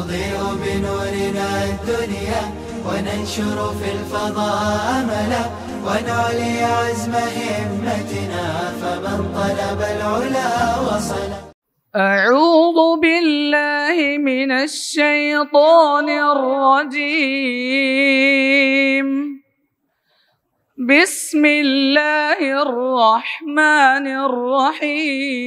نضيء بنورنا الدنيا وننشر في الفضاء أملا ونعلي عزم همتنا فمن طلب العلا وصل. أعوذ بالله من الشيطان الرجيم. بسم الله الرحمن الرحيم.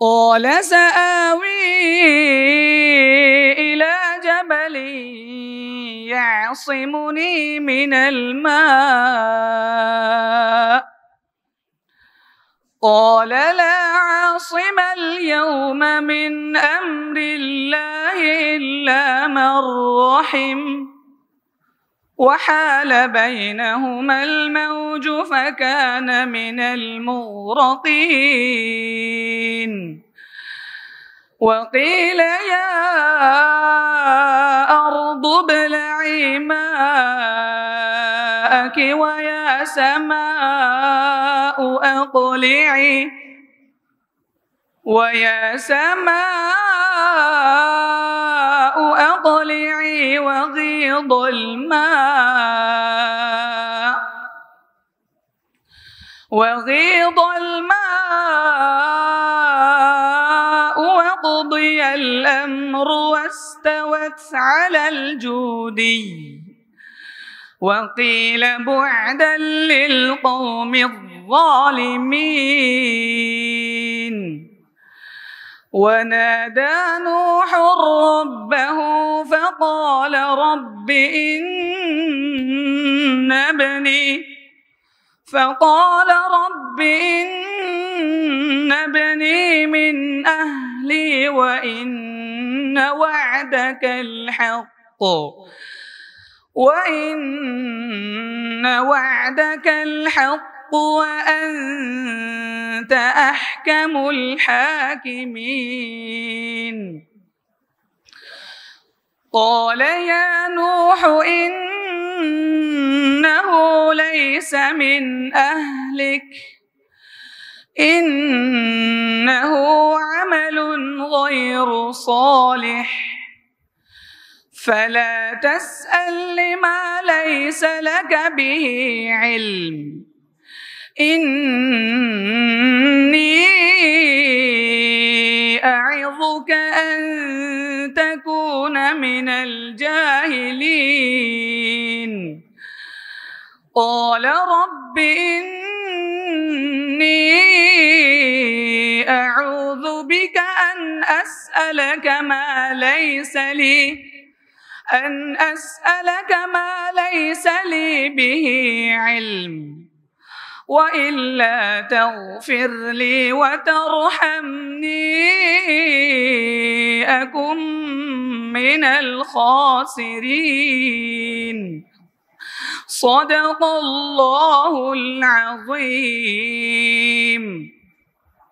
قال سآوي إلى جبل يعصمني من الماء قال لا عاصم اليوم من أمر الله إلا من رحم وحال بينهما الموج فكان من المغرقين. وقيل يا أرض ابلعي ماءك ويا سماء أقلعي وغيض الماء وقضي الأمر واستوت على الجودي وقيل بعدا للقوم الظالمين. ونادى نوح ربه فقال رب إن ابني من أهلي وإن وعدك الحق وأنت أحكم الحاكمين. قال يا نوح إنه ليس من أهلك إنه عمل غير صالح فلا تسأل ما ليس لك به علم إني أعظك أن تكون من الجاهلين. قال رب إني أعوذ بك أن أسألك ما ليس لي به علم وإلا تغفر لي وترحمني أكن من الخاسرين. صدق الله العظيم.